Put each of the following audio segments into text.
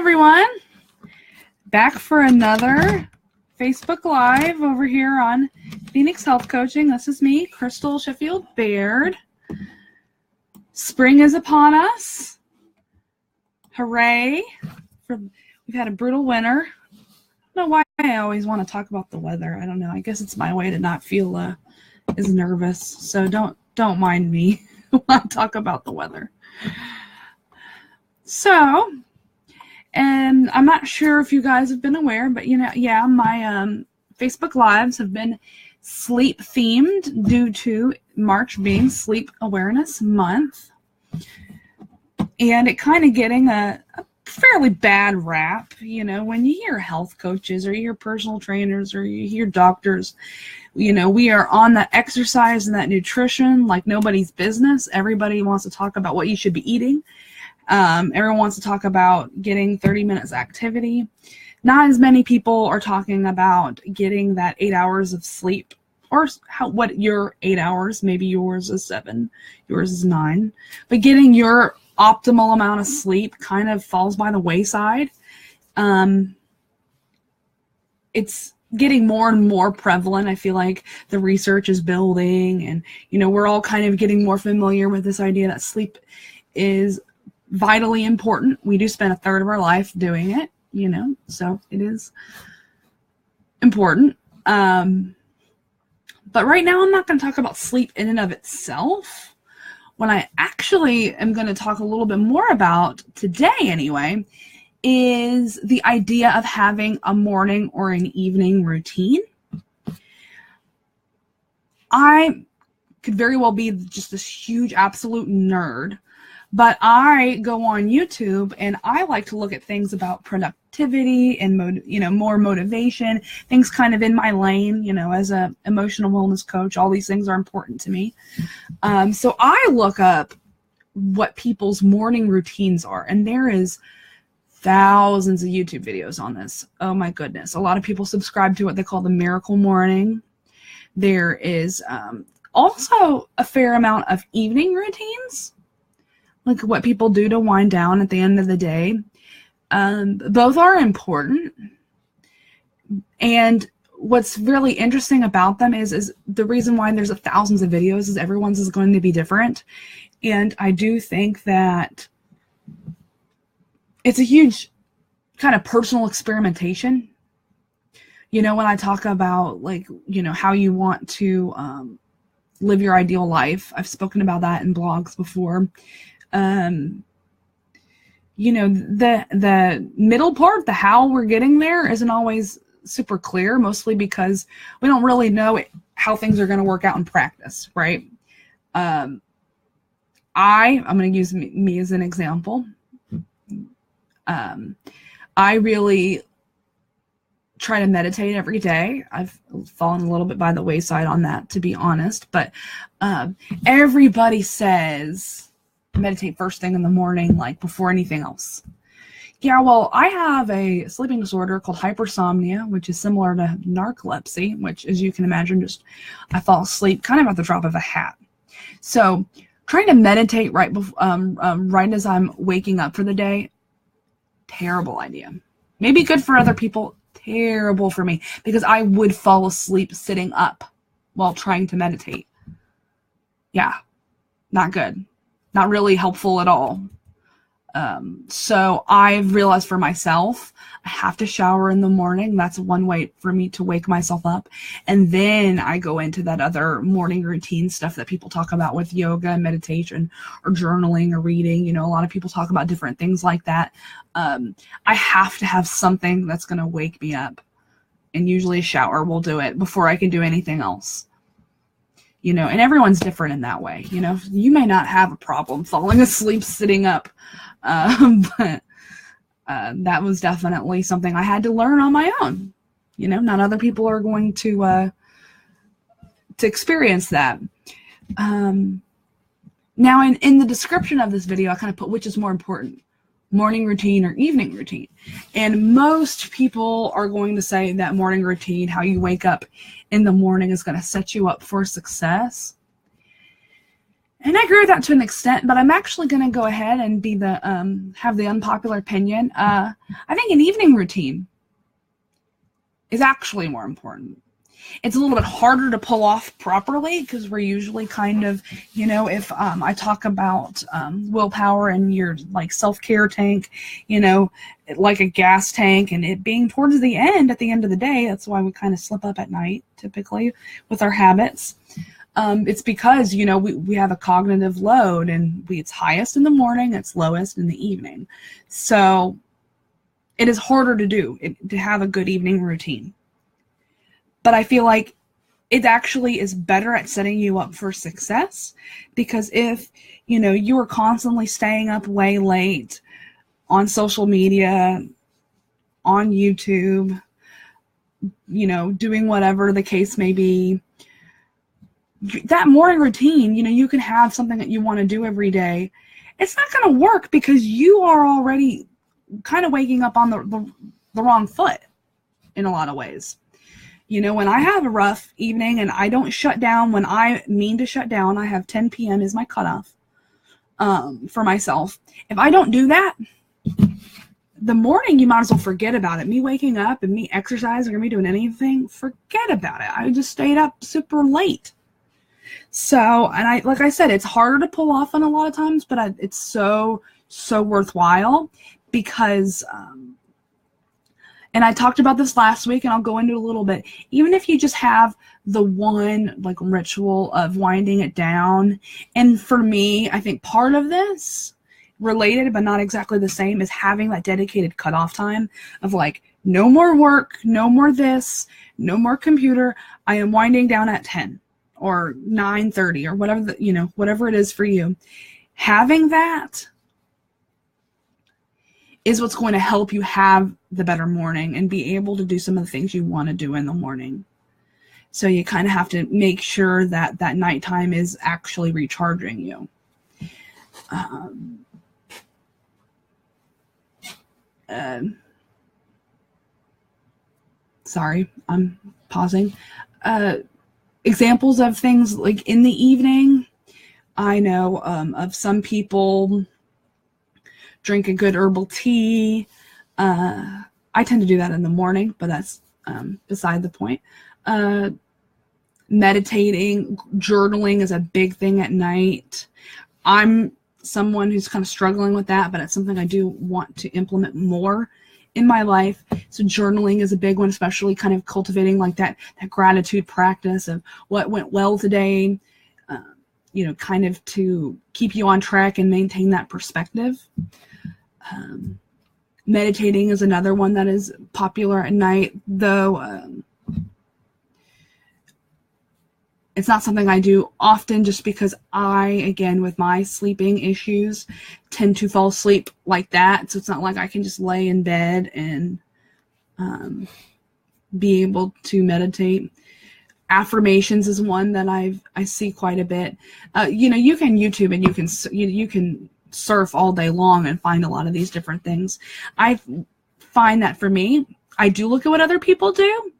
everyone. Back for another Facebook Live over here on Phoenix Health Coaching. This is me, Crystal Sheffield-Baird. Spring is upon us. Hooray. We've had a brutal winter. I don't know why I always want to talk about the weather. I don't know. I guess it's my way to not feel as nervous. So don't mind me when I talk about the weather. So, and I'm not sure if you guys have been aware, but my Facebook Lives have been sleep themed due to March being Sleep Awareness Month. And it kind of getting a fairly bad rap, when you hear health coaches or you hear personal trainers or you hear doctors, we are on that exercise and that nutrition like nobody's business. Everybody wants to talk about what you should be eating. Everyone wants to talk about getting 30 minutes activity. Not as many people are talking about getting that 8 hours of sleep, or what your 8 hours, maybe yours is 7, yours is 9, but getting your optimal amount of sleep kind of falls by the wayside. It's getting more and more prevalent. I feel like the research is building, and we're all kind of getting more familiar with this idea that sleep is vitally important. We do spend a third of our life doing it, so it is important. But right now I'm not going to talk about sleep in and of itself. What I actually am going to talk a little bit more about today anyway is the idea of having a morning or an evening routine. I could very well be just this huge absolute nerd, but I go on YouTube and I like to look at things about productivity and more motivation, things kind of in my lane. As a emotional wellness coach, all these things are important to me. So I look up what people's morning routines are, and there is thousands of YouTube videos on this. Oh my goodness. A lot of people subscribe to what they call the miracle morning. There is also a fair amount of evening routines, like what people do to wind down at the end of the day. Both are important. And what's really interesting about them is the reason why there's thousands of videos is everyone's is going to be different. And I do think that it's a huge kind of personal experimentation. When I talk about how you want to live your ideal life, I've spoken about that in blogs before. The middle part, the how we're getting there, isn't always super clear, mostly because we don't really know how things are going to work out in practice, right? I'm going to use me as an example. I really try to meditate every day. I've fallen a little bit by the wayside on that, to be honest, but everybody says meditate first thing in the morning, like before anything else. Yeah, well, I have a sleeping disorder called hypersomnia, which is similar to narcolepsy, which, as you can imagine, just I fall asleep kind of at the drop of a hat. So trying to meditate right as I'm waking up for the day, terrible idea. Maybe good for other people, terrible for me, because I would fall asleep sitting up while trying to meditate. Yeah, not good. Not really helpful at all. So I've realized for myself, I have to shower in the morning. That's one way for me to wake myself up. And then I go into that other morning routine stuff that people talk about with yoga and meditation or journaling or reading. A lot of people talk about different things like that. I have to have something that's going to wake me up. And usually a shower will do it before I can do anything else. And everyone's different in that way. You may not have a problem falling asleep sitting up. But that was definitely something I had to learn on my own. Not other people are going to experience that. Now, in the description of this video, I kind of put which is more important, morning routine or evening routine. And most people are going to say that morning routine, how you wake up in the morning, is going to set you up for success. And I agree with that to an extent, but I'm actually going to go ahead and be the have the unpopular opinion. I think an evening routine is actually more important. It's a little bit harder to pull off properly because we're usually kind of, you know, if I talk about willpower and your like self-care tank, you know, like a gas tank, and it being towards the end, at the end of the day, that's why we kind of slip up at night typically with our habits. It's because, you know, we have a cognitive load, and it's highest in the morning, it's lowest in the evening. So it is harder to do, to have a good evening routine. But I feel like it actually is better at setting you up for success, because if, you know, you are constantly staying up way late on social media, on YouTube, you know, doing whatever the case may be, that morning routine, you know, you can have something that you want to do every day. It's not going to work because you are already kind of waking up on the wrong foot in a lot of ways. You know, when I have a rough evening and I don't shut down when I mean to shut down, I have 10 p.m. is my cutoff for myself. If I don't do that, the morning, you might as well forget about it. Me waking up and me exercising or me doing anything, forget about it. I just stayed up super late. So, and like I said, it's harder to pull off on a lot of times, but it's so worthwhile because, and I talked about this last week, and I'll go into it a little bit. Even if you just have the one like ritual of winding it down, and for me, I think part of this, related but not exactly the same, is having that dedicated cutoff time of like, no more work, no more this, no more computer. I am winding down at 10 or 9:30 or whatever, you know, whatever it is for you. Having that is what's going to help you have the better morning and be able to do some of the things you want to do in the morning. So you kind of have to make sure that that nighttime is actually recharging you. Sorry, I'm pausing. Examples of things like in the evening, I know of some people drink a good herbal tea. I tend to do that in the morning, but that's beside the point. Meditating, journaling is a big thing at night. I'm someone who's kind of struggling with that, but it's something I do want to implement more in my life. So journaling is a big one, especially kind of cultivating like that gratitude practice of what went well today, you know, kind of to keep you on track and maintain that perspective. Meditating is another one that is popular at night, though it's not something I do often just because I, again, with my sleeping issues, tend to fall asleep like that. So it's not like I can just lay in bed and be able to meditate. Affirmations is one that I see quite a bit. You know, you can YouTube and you can surf all day long and find a lot of these different things. I find that for me, I do look at what other people do.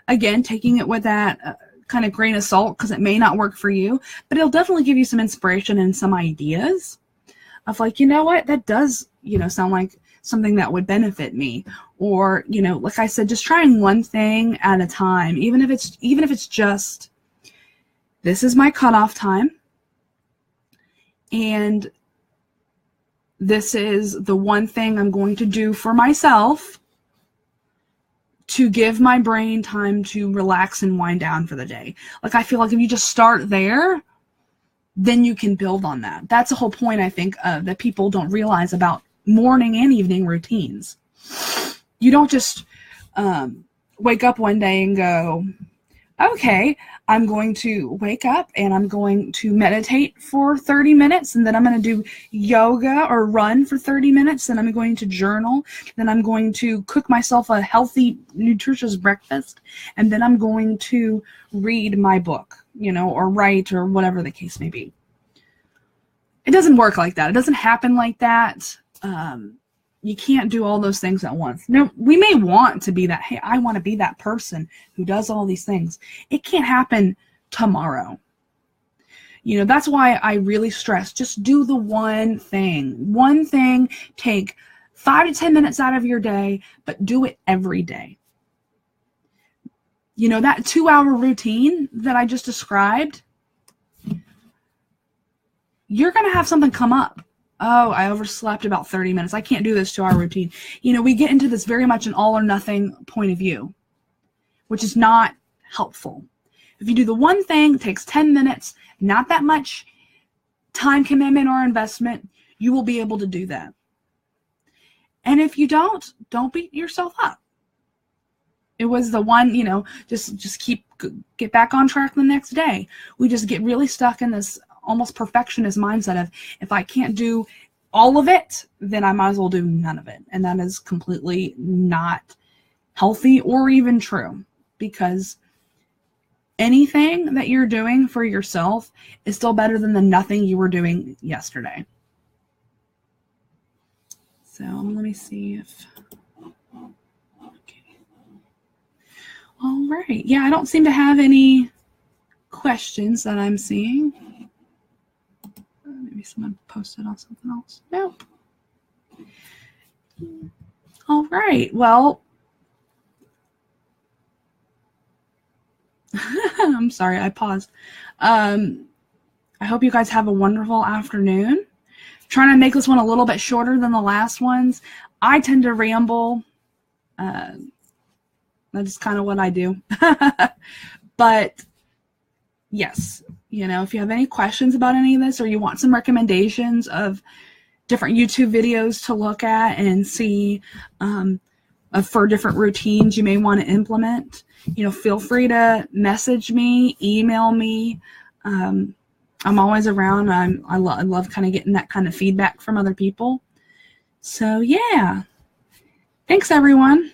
Again, taking it with that kind of grain of salt, because it may not work for you, but it'll definitely give you some inspiration and some ideas of like, you know what, that does, you know, sound like something that would benefit me. Or, you know, like I said, just trying one thing at a time, even if it's just, this is my cutoff time, and this is the one thing I'm going to do for myself to give my brain time to relax and wind down for the day. Like, I feel like if you just start there, then you can build on that. That's the whole point, I think, that people don't realize about morning and evening routines. You don't just wake up one day and go, okay, I'm going to wake up and I'm going to meditate for 30 minutes, and then I'm going to do yoga or run for 30 minutes, then I'm going to journal, then I'm going to cook myself a healthy, nutritious breakfast, and then I'm going to read my book, you know, or write, or whatever the case may be. It doesn't work like that. It doesn't happen like that. You can't do all those things at once. No, we may want to be that, hey, I want to be that person who does all these things. It can't happen tomorrow. You know, that's why I really stress, just do the one thing. One thing, take 5 to 10 minutes out of your day, but do it every day. You know, that 2-hour routine that I just described, you're going to have something come up. Oh, I overslept about 30 minutes. I can't do this 2-hour routine. You know, we get into this very much an all or nothing point of view, which is not helpful. If you do the one thing, it takes 10 minutes, not that much time commitment or investment, you will be able to do that. And if you don't beat yourself up. It was the one, you know, just get back on track the next day. We just get really stuck in this almost perfectionist mindset of, if I can't do all of it, then I might as well do none of it. And that is completely not healthy or even true, because anything that you're doing for yourself is still better than the nothing you were doing yesterday. So let me see if, okay. All right. Yeah, I don't seem to have any questions that I'm seeing. Maybe someone posted on something else. Nope. All right. Well, I'm sorry, I paused. I hope you guys have a wonderful afternoon. Trying to make this one a little bit shorter than the last ones. I tend to ramble. That's kind of what I do. But yes, you know, if you have any questions about any of this, or you want some recommendations of different YouTube videos to look at and see for different routines you may want to implement, you know, feel free to message me, email me. I'm always around. I love kind of getting that kind of feedback from other people. So yeah, thanks everyone.